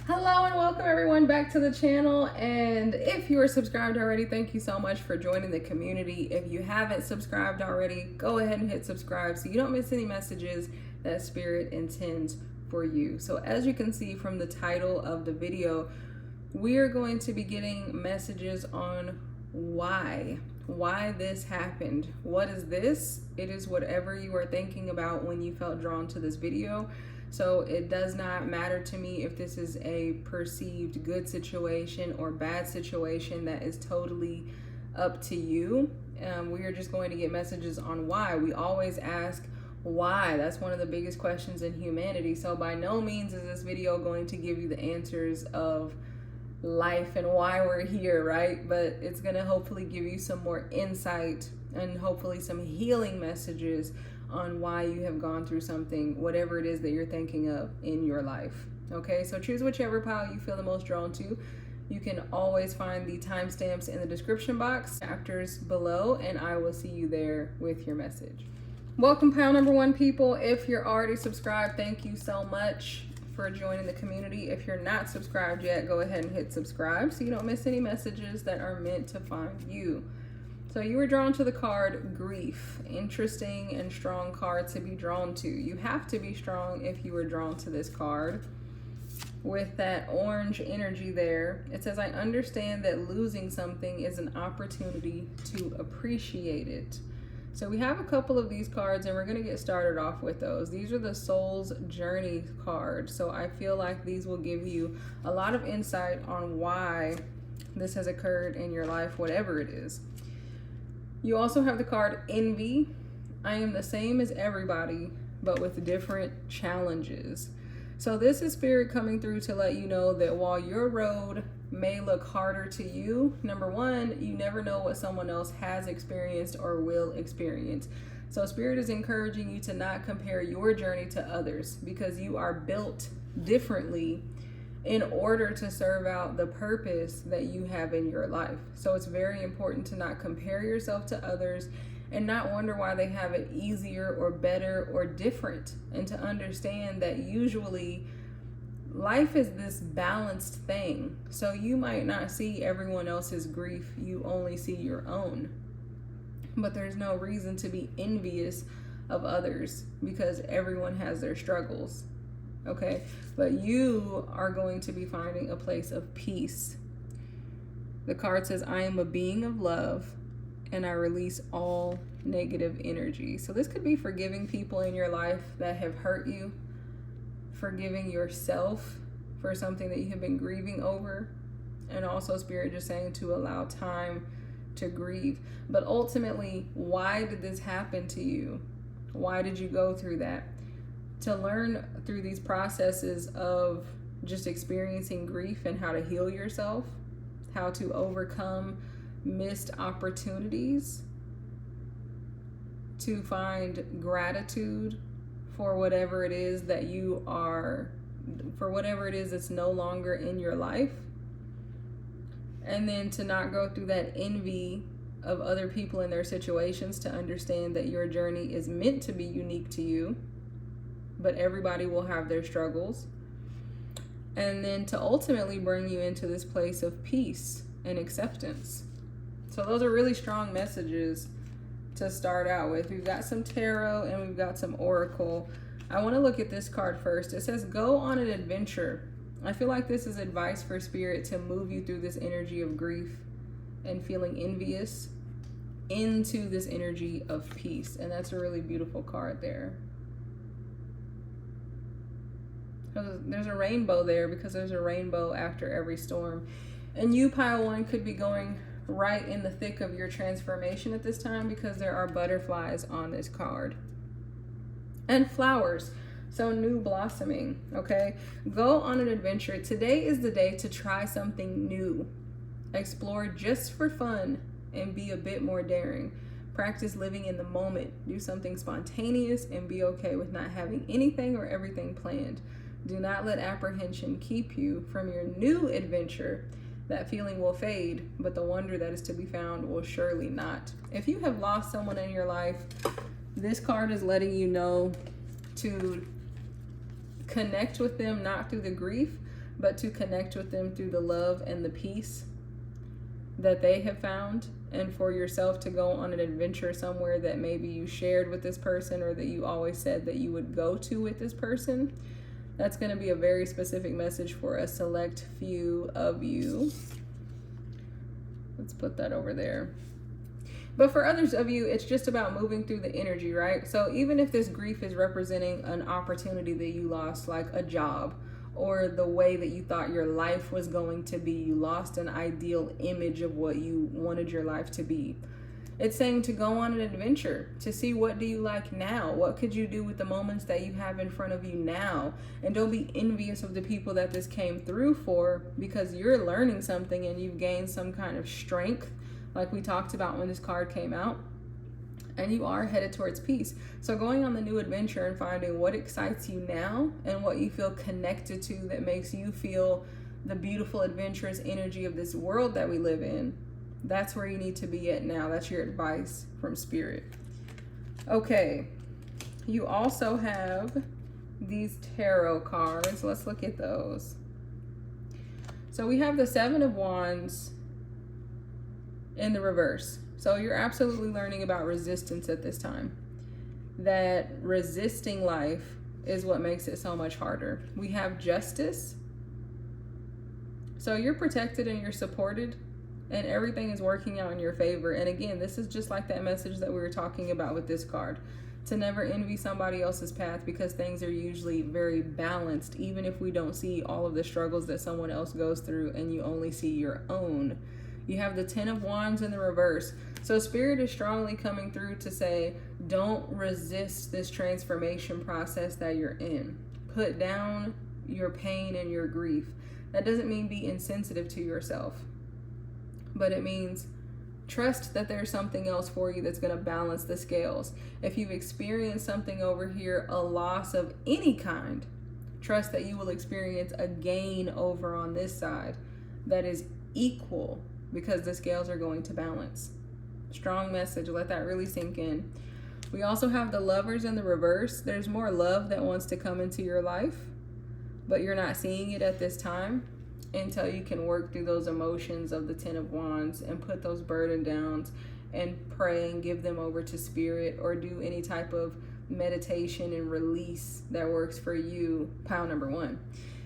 Hello and welcome everyone back to the channel, and if you are subscribed already, thank you so much for joining the community. If you haven't subscribed already, go ahead and hit subscribe so you don't miss any messages that Spirit intends for you. So as you can see from the title of the video, we are going to be getting messages on why this happened. What is this? It is whatever you are thinking about when you felt drawn to this video. So it does not matter to me if this is a perceived good situation or bad situation. That is totally up to you. We are just going to get messages on why. We always ask why. That's one of the biggest questions in humanity. So by no means is this video going to give you the answers of life and why we're here, right? But it's going to hopefully give you some more insight and hopefully some healing messages on why you have gone through something, whatever it is that you're thinking of in your life. Okay, so choose whichever pile you feel the most drawn to. You can always find the timestamps in the description box, chapters below, and I will see you there with your message. Welcome pile number one, people. If you're already subscribed, thank you so much for joining the community. If you're not subscribed yet, go ahead and hit subscribe so you don't miss any messages that are meant to find you. So you were drawn to the card Grief. Interesting and strong card to be drawn to. You have to be strong if you were drawn to this card. With that orange energy there, it says, I understand that losing something is an opportunity to appreciate it. So we have a couple of these cards and we're going to get started off with those. These are the Soul's Journey cards. So I feel like these will give you a lot of insight on why this has occurred in your life, whatever it is. You also have the card Envy. I am the same as everybody, but with different challenges. So this is Spirit coming through to let you know that while your road may look harder to you, number one, you never know what someone else has experienced or will experience. So Spirit is encouraging you to not compare your journey to others because you are built differently in order to serve out the purpose that you have in your life. So it's very important to not compare yourself to others and not wonder why they have it easier or better or different, and to understand that usually life is this balanced thing. So you might not see everyone else's grief, you only see your own. But there's no reason to be envious of others because everyone has their struggles. Okay, but you are going to be finding a place of peace. The card says, I am a being of love and I release all negative energy. So this could be forgiving people in your life that have hurt you, forgiving yourself for something that you have been grieving over, and also Spirit just saying to allow time to grieve. But ultimately, why did this happen to you? Why did you go through that? To learn through these processes of just experiencing grief and how to heal yourself, how to overcome missed opportunities, to find gratitude for whatever it is that you are, for whatever it is that's no longer in your life, and then to not go through that envy of other people in their situations, to understand that your journey is meant to be unique to you, but everybody will have their struggles. And then to ultimately bring you into this place of peace and acceptance. So those are really strong messages to start out with. We've got some tarot and we've got some oracle. I want to look at this card first. It says, go on an adventure. I feel like this is advice for Spirit to move you through this energy of grief and feeling envious into this energy of peace. And that's a really beautiful card there. There's a rainbow there because there's a rainbow after every storm. And you, pile one, could be going right in the thick of your transformation at this time because there are butterflies on this card. And flowers. So new blossoming, okay? Go on an adventure. Today is the day to try something new. Explore just for fun and be a bit more daring. Practice living in the moment. Do something spontaneous and be okay with not having anything or everything planned. Do not let apprehension keep you from your new adventure. That feeling will fade, but the wonder that is to be found will surely not. If you have lost someone in your life, this card is letting you know to connect with them, not through the grief, but to connect with them through the love and the peace that they have found, and for yourself to go on an adventure somewhere that maybe you shared with this person or that you always said that you would go to with this person. That's going to be a very specific message for a select few of you. Let's put that over there. But for others of you, it's just about moving through the energy, right? So even if this grief is representing an opportunity that you lost, like a job, or the way that you thought your life was going to be, you lost an ideal image of what you wanted your life to be. It's saying to go on an adventure, to see what do you like now? What could you do with the moments that you have in front of you now? And don't be envious of the people that this came through for, because you're learning something and you've gained some kind of strength, like we talked about when this card came out. And you are headed towards peace. So going on the new adventure and finding what excites you now and what you feel connected to that makes you feel the beautiful, adventurous energy of this world that we live in. That's where you need to be at now. That's your advice from Spirit. Okay. You also have these tarot cards. Let's look at those. So we have the Seven of Wands in the reverse. So you're absolutely learning about resistance at this time. That resisting life is what makes it so much harder. We have Justice. So you're protected and you're supported, and everything is working out in your favor. And again, this is just like that message that we were talking about with this card. To never envy somebody else's path, because things are usually very balanced, even if we don't see all of the struggles that someone else goes through and you only see your own. You have the Ten of Wands in the reverse. So Spirit is strongly coming through to say, don't resist this transformation process that you're in. Put down your pain and your grief. That doesn't mean be insensitive to yourself, but it means trust that there's something else for you that's going to balance the scales. If you've experienced something over here, a loss of any kind, trust that you will experience a gain over on this side that is equal, because the scales are going to balance. Strong message. Let that really sink in. We also have the Lovers in the reverse. There's more love that wants to come into your life, but you're not seeing it at this time until you can work through those emotions of the Ten of Wands and put those burden downs and pray and give them over to Spirit, or do any type of meditation and release that works for you. Pile number one.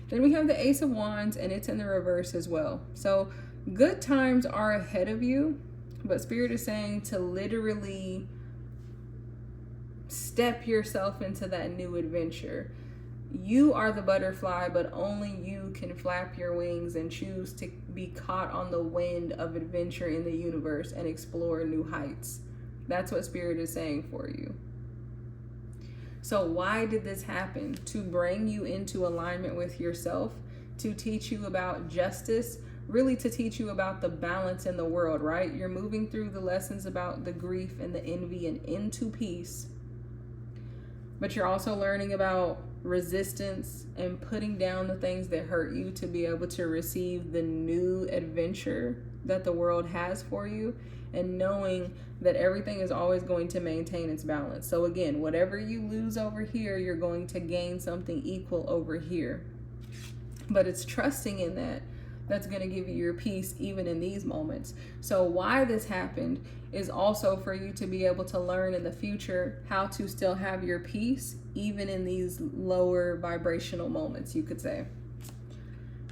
Then we have the Ace of Wands, and it's in the reverse as well. So good times are ahead of you, but Spirit is saying to literally step yourself into that new adventure. You are the butterfly, but only you can flap your wings and choose to be caught on the wind of adventure in the universe and explore new heights. That's what Spirit is saying for you. So why did this happen? To bring you into alignment with yourself, to teach you about justice, really to teach you about the balance in the world, right? You're moving through the lessons about the grief and the envy and into peace, but you're also learning about resistance and putting down the things that hurt you to be able to receive the new adventure that the world has for you, and knowing that everything is always going to maintain its balance. So again, whatever you lose over here, you're going to gain something equal over here. But it's trusting in that that's going to give you your peace even in these moments. So why this happened is also for you to be able to learn in the future how to still have your peace even in these lower vibrational moments, you could say.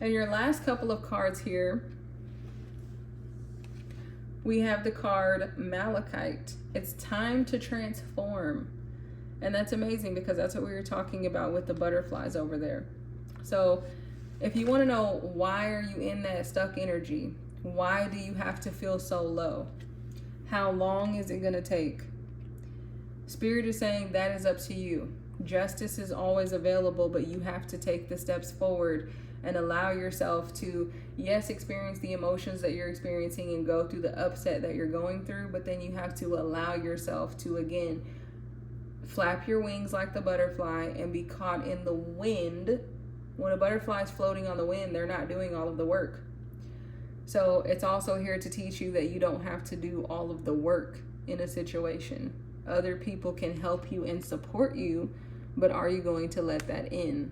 And your last couple of cards here, we have the card Malachite. It's time to transform. And that's amazing, because that's what we were talking about with the butterflies over there. So if you want to know why are you in that stuck energy, why do you have to feel so low, how long is it going to take? Spirit is saying that is up to you. Justice is always available, but you have to take the steps forward and allow yourself to, yes, experience the emotions that you're experiencing and go through the upset that you're going through, but then you have to allow yourself to, again, flap your wings like the butterfly and be caught in the wind. When a butterfly is floating on the wind, they're not doing all of the work. So it's also here to teach you that you don't have to do all of the work in a situation. Other people can help you and support you, but are you going to let that in?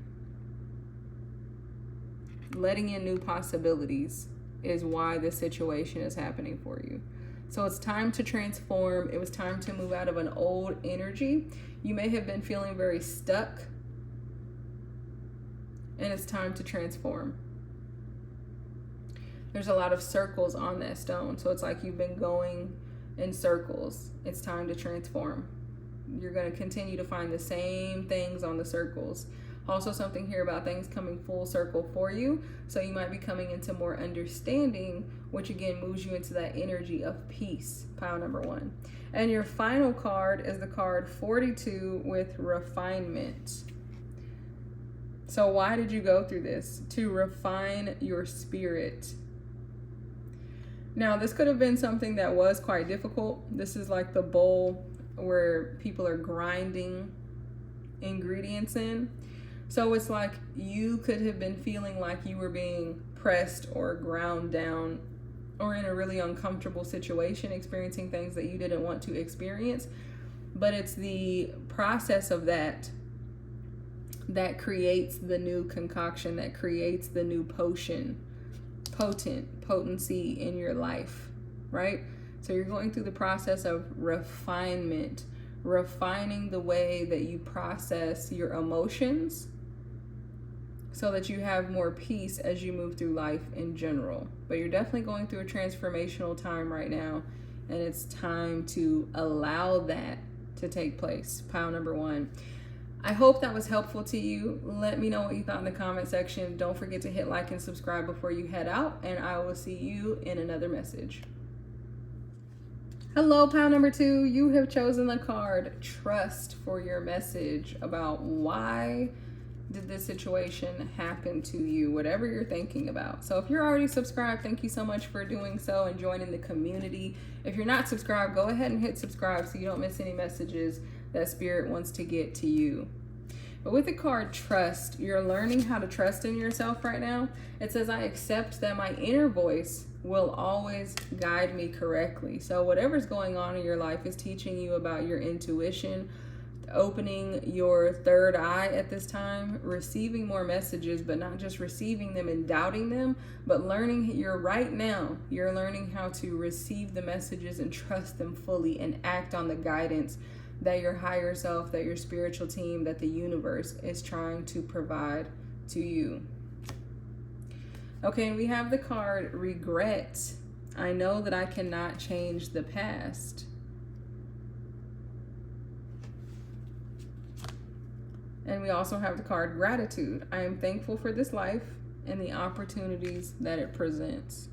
letting in new possibilities is why this situation is happening for you. So it's time to transform. It was time to move out of an old energy. You may have been feeling very stuck, and it's time to transform. There's a lot of circles on that stone, so it's like you've been going in circles. It's time to transform. You're going to continue to find the same things on the circles. Also, something here about things coming full circle for you. So you might be coming into more understanding, which again moves you into that energy of peace, pile number 1. And your final card is the card 42 with refinement. So why did you go through this? To refine your spirit. Now, this could have been something that was quite difficult. This is like the bowl where people are grinding ingredients in. So it's like you could have been feeling like you were being pressed or ground down or in a really uncomfortable situation, experiencing things that you didn't want to experience. But it's the process of that creates the new concoction, that creates the new potency in your life, right? So you're going through the process of refinement, refining the way that you process your emotions so that you have more peace as you move through life in general. But you're definitely going through a transformational time right now, and it's time to allow that to take place. Pile number 1. I hope that was helpful to you. Let me know what you thought in the comment section. Don't forget to hit like and subscribe before you head out, and I will see you in another message. Hello, pile number 2. You have chosen the card Trust for your message about why did this situation happen to you, whatever you're thinking about. So if you're already subscribed, thank you so much for doing so and joining the community. If you're not subscribed, go ahead and hit subscribe so you don't miss any messages that Spirit wants to get to you. But with the card Trust, you're learning how to trust in yourself right now. It says, I accept that my inner voice will always guide me correctly. So whatever's going on in your life is teaching you about your intuition, opening your third eye at this time, receiving more messages, but not just receiving them and doubting them, but learning you're learning how to receive the messages and trust them fully and act on the guidance that your higher self, that your spiritual team, that the universe is trying to provide to you. Okay, and we have the card Regret. I know that I cannot change the past. And we also have the card Gratitude. I am thankful for this life and the opportunities that it presents.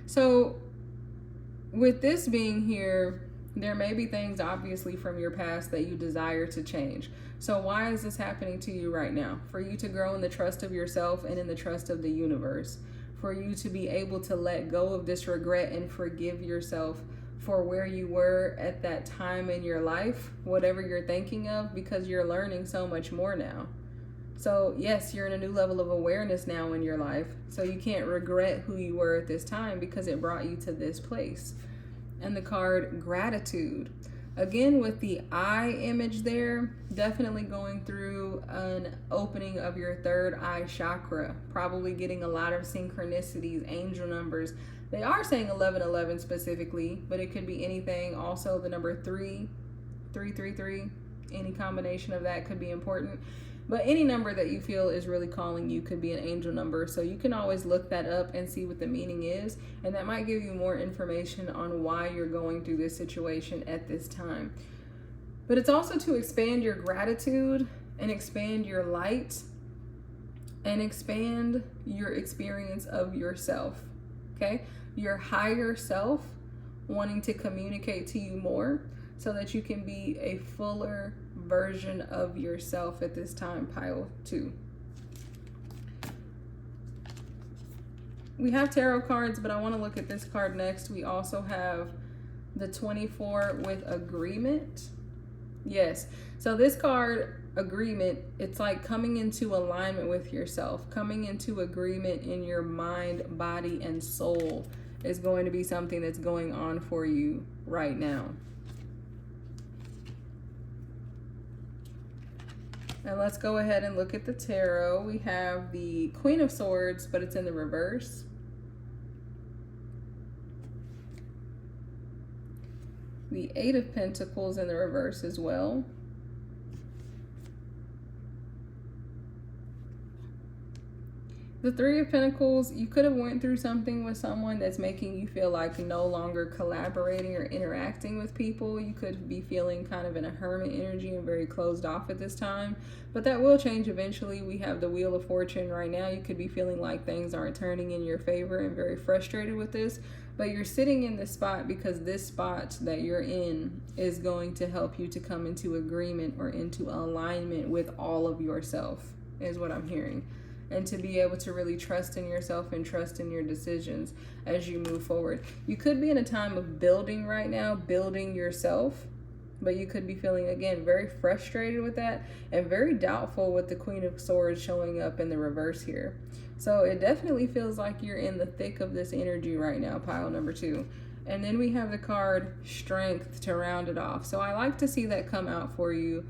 So with this being here, there may be things obviously from your past that you desire to change. So why is this happening to you right now? For you to grow in the trust of yourself and in the trust of the universe. For you to be able to let go of this regret and forgive yourself for where you were at that time in your life, whatever you're thinking of, because you're learning so much more now. So yes, you're in a new level of awareness now in your life. So you can't regret who you were at this time because it brought you to this place. And the card Gratitude. Again, with the eye image there, definitely going through an opening of your third eye chakra, probably getting a lot of synchronicities, angel numbers. They are saying 1111 specifically, but it could be anything. Also, the number 333, any combination of that could be important. But any number that you feel is really calling you could be an angel number. So you can always look that up and see what the meaning is. And that might give you more information on why you're going through this situation at this time. But it's also to expand your gratitude and expand your light and expand your experience of yourself. Okay? Your higher self wanting to communicate to you more so that you can be a fuller version of yourself at this time, pile 2. We have tarot cards, but I want to look at this card next. We also have the 24 with agreement. Yes. So this card, agreement, it's like coming into alignment with yourself, coming into agreement in your mind, body, and soul is going to be something that's going on for you right now. And let's go ahead and look at the tarot. We have the Queen of Swords, but it's in the reverse. The Eight of Pentacles in the reverse as well. The Three of Pentacles, you could have went through something with someone that's making you feel like no longer collaborating or interacting with people. You could be feeling kind of in a hermit energy and very closed off at this time, but that will change eventually. We have the Wheel of Fortune right now. You could be feeling like things aren't turning in your favor and very frustrated with this, but you're sitting in this spot because this spot that you're in is going to help you to come into agreement or into alignment with all of yourself, is what I'm hearing. And to be able to really trust in yourself and trust in your decisions as you move forward. You could be in a time of building right now, building yourself, but you could be feeling, again, very frustrated with that and very doubtful with the Queen of Swords showing up in the reverse here. So it definitely feels like you're in the thick of this energy right now, pile number 2. And then we have the card Strength to round it off. So I like to see that come out for you.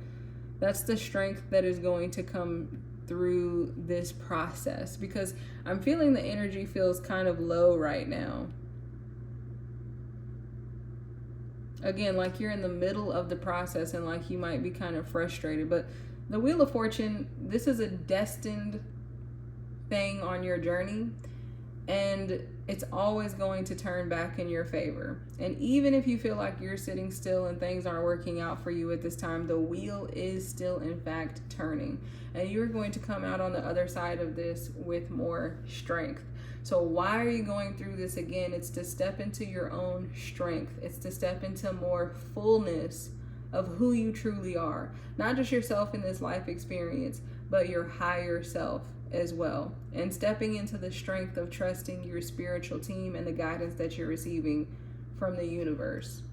That's the strength that is going to come through this process, because I'm feeling the energy feels kind of low right now. Again, like you're in the middle of the process and like you might be kind of frustrated. But the Wheel of Fortune, this is a destined thing on your journey, and it's always going to turn back in your favor. And even if you feel like you're sitting still and things aren't working out for you at this time, the wheel is still in fact turning, and you're going to come out on the other side of this with more strength. So why are you going through this again? It's to step into your own strength. It's to step into more fullness of who you truly are. Not just yourself in this life experience, but your higher self as well, and stepping into the strength of trusting your spiritual team and the guidance that you're receiving from the universe.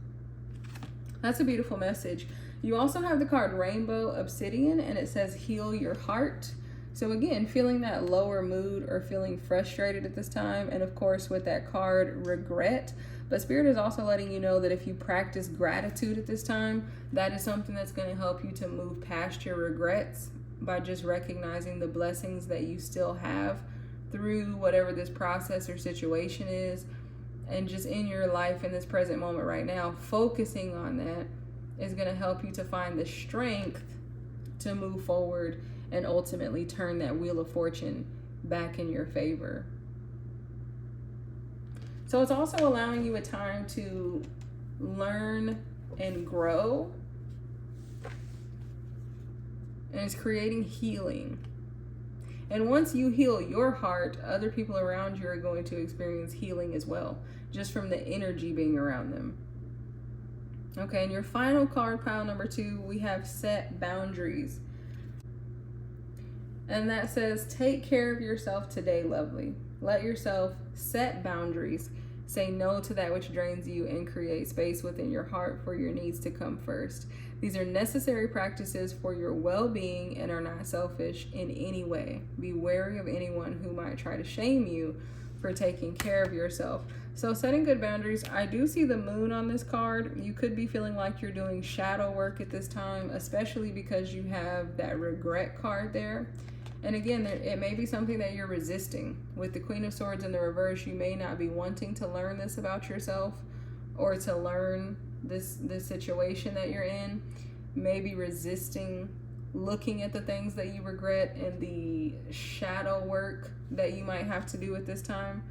That's a beautiful message. You also have the card Rainbow Obsidian, and it says heal your heart. So again, feeling that lower mood or feeling frustrated at this time, and of course with that card regret. But Spirit is also letting you know that if you practice gratitude at this time, that is something that's going to help you to move past your regrets by just recognizing the blessings that you still have through whatever this process or situation is, and just in your life in this present moment right now, focusing on that is going to help you to find the strength to move forward and ultimately turn that Wheel of Fortune back in your favor. So it's also allowing you a time to learn and grow, and it's creating healing. And once you heal your heart, other people around you are going to experience healing as well, just from the energy being around them. Okay, and your final card, pile number 2, we have set boundaries. And that says, take care of yourself today, lovely. Let yourself set boundaries. Say no to that which drains you and create space within your heart for your needs to come first. These are necessary practices for your well-being and are not selfish in any way. Be wary of anyone who might try to shame you for taking care of yourself. So setting good boundaries, I do see the moon on this card. You could be feeling like you're doing shadow work at this time, especially because you have that regret card there. And again, it may be something that you're resisting. With the Queen of Swords in the reverse, you may not be wanting to learn this about yourself or to learn this situation that you're in. Maybe resisting looking at the things that you regret and the shadow work that you might have to do at this time.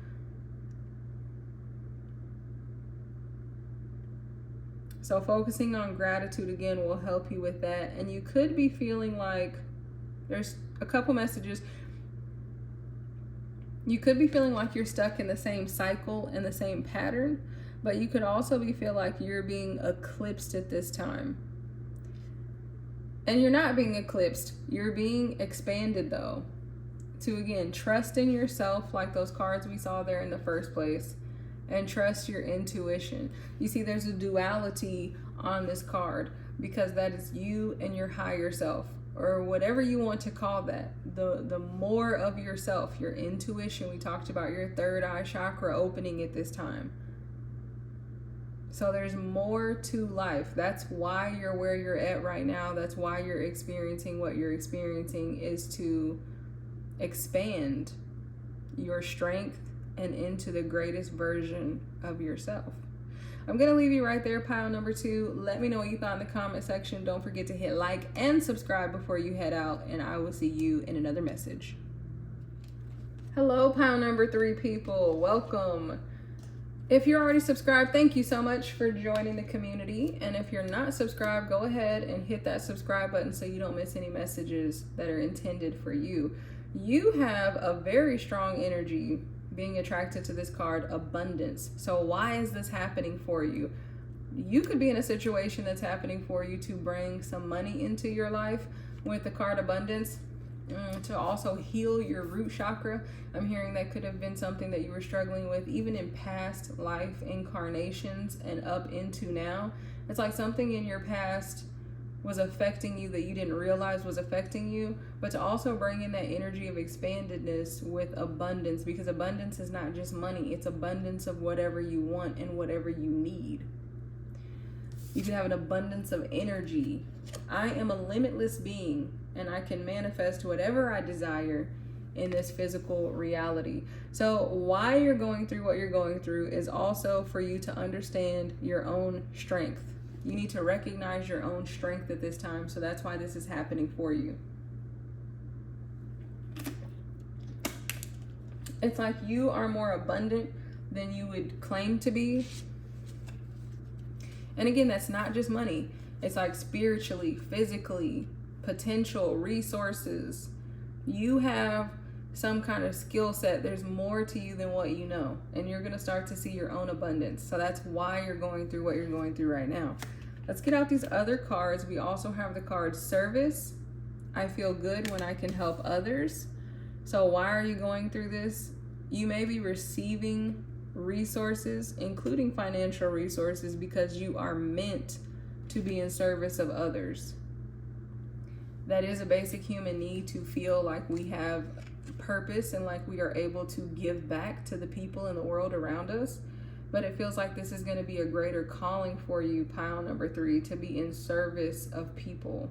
So focusing on gratitude again will help you with that. And you could be feeling like there's a couple messages. You could be feeling like you're stuck in the same cycle and the same pattern, but you could also feel like you're being eclipsed at this time. And you're not being eclipsed. You're being expanded though. To again, trust in yourself, like those cards we saw there in the first place, and trust your intuition. You see, there's a duality on this card because that is you and your higher self, or whatever you want to call that. The more of yourself, your intuition. We talked about your third eye chakra opening at this time. So there's more to life. That's why you're where you're at right now. That's why you're experiencing what you're experiencing, is to expand your strength and into the greatest version of yourself. I'm going to leave you right there, pile number 2. Let me know what you thought in the comment section. Don't forget to hit like and subscribe before you head out, and I will see you in another message. Hello, pile number 3 people. Welcome. If you're already subscribed, thank you so much for joining the community. And if you're not subscribed, go ahead and hit that subscribe button so you don't miss any messages that are intended for you. You have a very strong energy being attracted to this card, abundance. So why is this happening for you? You could be in a situation that's happening for you to bring some money into your life with the card abundance, to also heal your root chakra. I'm hearing that could have been something that you were struggling with even in past life incarnations and up into now. It's like something in your past was affecting you that you didn't realize was affecting you, but to also bring in that energy of expandedness with abundance, because abundance is not just money, it's abundance of whatever you want and whatever you need. You can have an abundance of energy. I am a limitless being, and I can manifest whatever I desire in this physical reality. So why you're going through what you're going through is also for you to understand your own strength. You need to recognize your own strength at this time. So that's why this is happening for you. It's like you are more abundant than you would claim to be. And again, that's not just money. It's like spiritually, physically, potential resources. You have some kind of skill set. There's more to you than what you know, and you're going to start to see your own abundance. So that's why you're going through what you're going through right now. Let's get out these other cards. We also have the card service. I feel good when I can help others. So why are you going through this? You may be receiving resources, including financial resources, because you are meant to be in service of others. That is a basic human need, to feel like we have purpose and like we are able to give back to the people in the world around us. But it feels like this is going to be a greater calling for you, pile number 3, to be in service of people.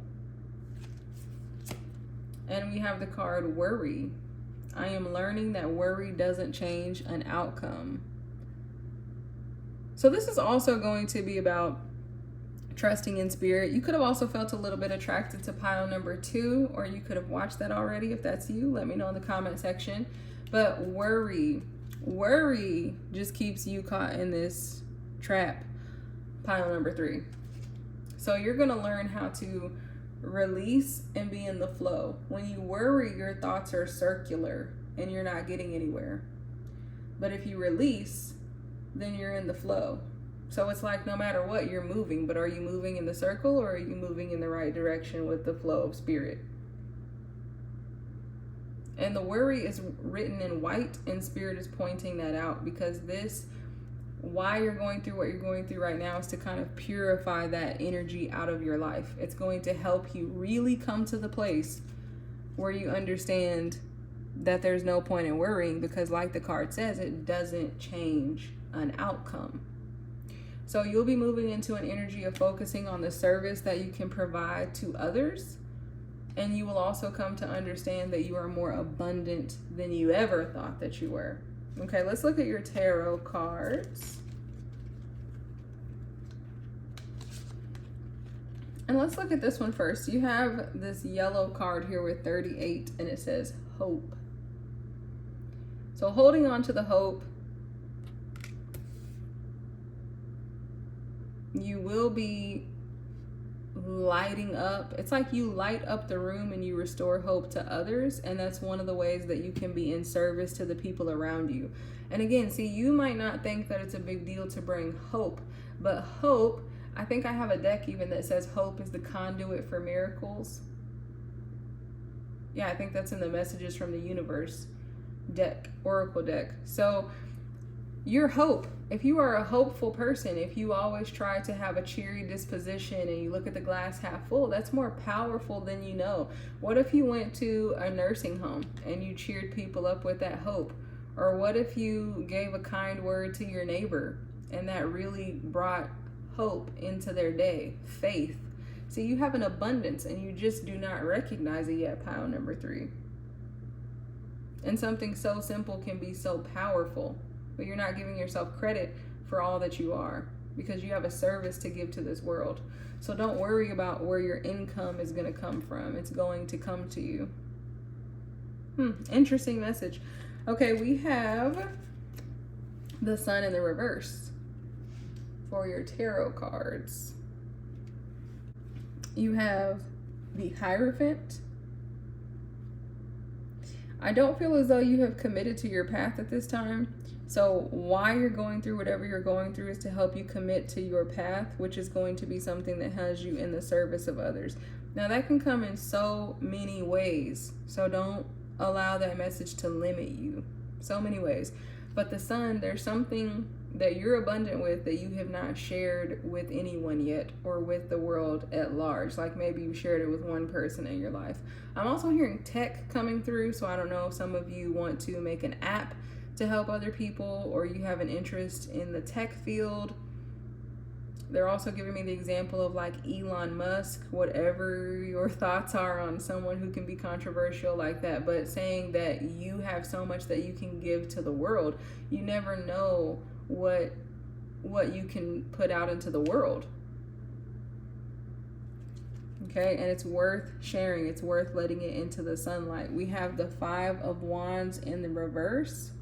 And we have the card worry. I am learning that worry doesn't change an outcome. So this is also going to be about trusting in spirit. You could have also felt a little bit attracted to pile number 2, or you could have watched that already. If that's you, let me know in the comment section. But worry just keeps you caught in this trap, pile number 3. So you're going to learn how to release and be in the flow. When you worry, your thoughts are circular and you're not getting anywhere. But if you release, then you're in the flow. So it's like no matter what, you're moving, but are you moving in the circle, or are you moving in the right direction with the flow of spirit? And the worry is written in white, and spirit is pointing that out, because this, why you're going through what you're going through right now, is to kind of purify that energy out of your life. It's going to help you really come to the place where you understand that there's no point in worrying, because like the card says, it doesn't change an outcome. So you'll be moving into an energy of focusing on the service that you can provide to others. And you will also come to understand that you are more abundant than you ever thought that you were. Okay, let's look at your tarot cards. And let's look at this one first. You have this yellow card here with 38, and it says hope. So holding on to the hope, you will be lighting up. It's like you light up the room and you restore hope to others. And that's one of the ways that you can be in service to the people around you. And again, see, you might not think that it's a big deal to bring hope, but hope, I think I have a deck even that says hope is the conduit for miracles. Yeah, I think that's in the Messages from the Universe deck, Oracle deck. So your hope, if you are a hopeful person, if you always try to have a cheery disposition and you look at the glass half full, that's more powerful than you know. What if you went to a nursing home and you cheered people up with that hope? Or what if you gave a kind word to your neighbor And that really brought hope into their day, faith. See, you have an abundance and you just do not recognize it yet, pile number 3. And something so simple can be so powerful, but you're not giving yourself credit for all that you are, because you have a service to give to this world. So don't worry about where your income is going to come from. It's going to come to you. Interesting message. Okay, we have the Sun in the reverse for your tarot cards. You have the Hierophant. I don't feel as though you have committed to your path at this time. So why you're going through whatever you're going through is to help you commit to your path, which is going to be something that has you in the service of others. Now that can come in so many ways. So don't allow that message to limit you. So many ways. But the Sun, there's something that you're abundant with that you have not shared with anyone yet, or with the world at large. Like maybe you shared it with one person in your life. I'm also hearing tech coming through, so I don't know if some of you want to make an app to help other people, or you have an interest in the tech field. They're also giving me the example of like Elon Musk, whatever your thoughts are on someone who can be controversial like that, but saying that you have so much that you can give to the world. You never know what you can put out into the world. Okay, and it's worth sharing. It's worth letting it into the sunlight. We have the 5 of Wands in the reverse.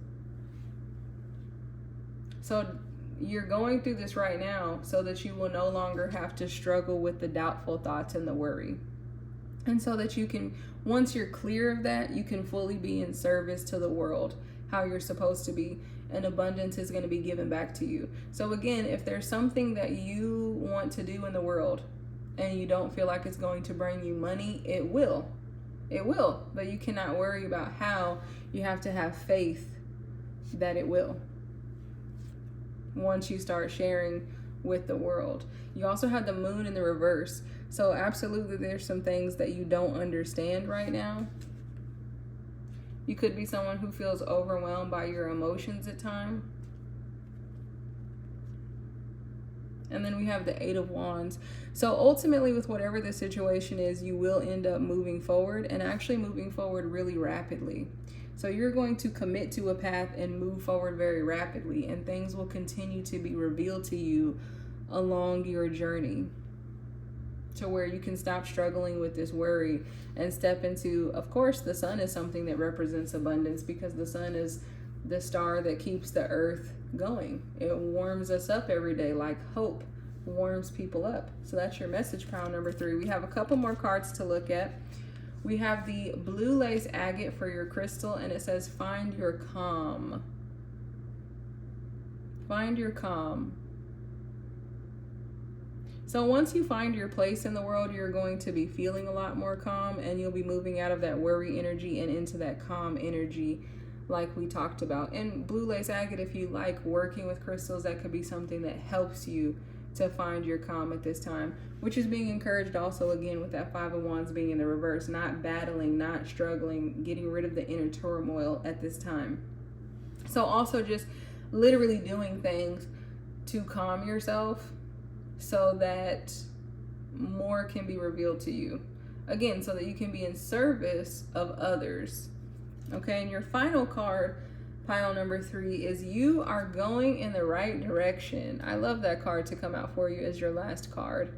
So you're going through this right now so that you will no longer have to struggle with the doubtful thoughts and the worry. And so that you can, once you're clear of that, you can fully be in service to the world, how you're supposed to be, and abundance is going to be given back to you. So again, if there's something that you want to do in the world and you don't feel like it's going to bring you money, it will. It will, but you cannot worry about how. You have to have faith that it will, once you start sharing with the world. You also have the Moon in the reverse. So absolutely there's some things that you don't understand right now. You could be someone who feels overwhelmed by your emotions at times. And then we have the 8 of Wands. So ultimately with whatever the situation is, you will end up moving forward, and actually moving forward really rapidly. So you're going to commit to a path and move forward very rapidly, and things will continue to be revealed to you along your journey, to where you can stop struggling with this worry and step into, of course, the Sun is something that represents abundance, because the Sun is the star that keeps the earth going. It warms us up every day, like hope warms people up. So that's your message, pile number 3. We have a couple more cards to look at. We have the blue lace agate for your crystal, and it says, find your calm. Find your calm. So once you find your place in the world, you're going to be feeling a lot more calm, and you'll be moving out of that worry energy and into that calm energy like we talked about. And blue lace agate, if you like working with crystals, that could be something that helps you to find your calm at this time, which is being encouraged also again with that 5 of Wands being in the reverse, not battling, not struggling, getting rid of the inner turmoil at this time. So also just literally doing things to calm yourself so that more can be revealed to you. Again, so that you can be in service of others. Okay, and your final card, pile number 3, is you are going in the right direction. I love that card to come out for you as your last card.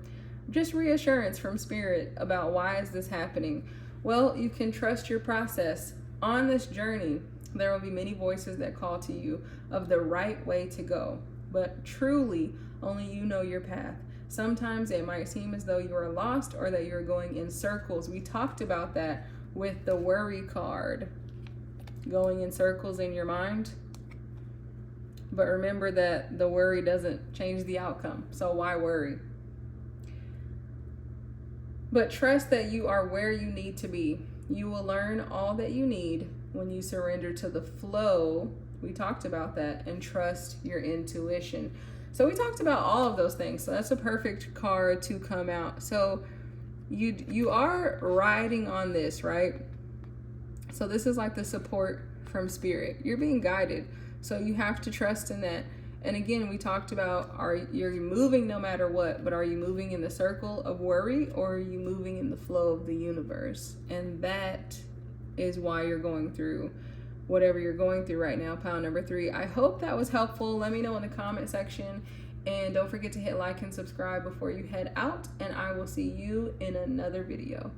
Just reassurance from Spirit about why is this happening. Well, you can trust your process. On this journey, there will be many voices that call to you of the right way to go. But truly, only you know your path. Sometimes it might seem as though you are lost or that you're going in circles. We talked about that with the worry card. Going in circles in your mind. But remember that the worry doesn't change the outcome. So why worry? But trust that you are where you need to be. You will learn all that you need when you surrender to the flow. We talked about that, and trust your intuition. So we talked about all of those things. So that's a perfect card to come out. So you are riding on this, right? So this is like the support from Spirit. You're being guided. So you have to trust in that. And again, we talked about, you're moving no matter what, but are you moving in the circle of worry, or are you moving in the flow of the universe? And that is why you're going through whatever you're going through right now, pile number 3. I hope that was helpful. Let me know in the comment section. And don't forget to hit like and subscribe before you head out. And I will see you in another video.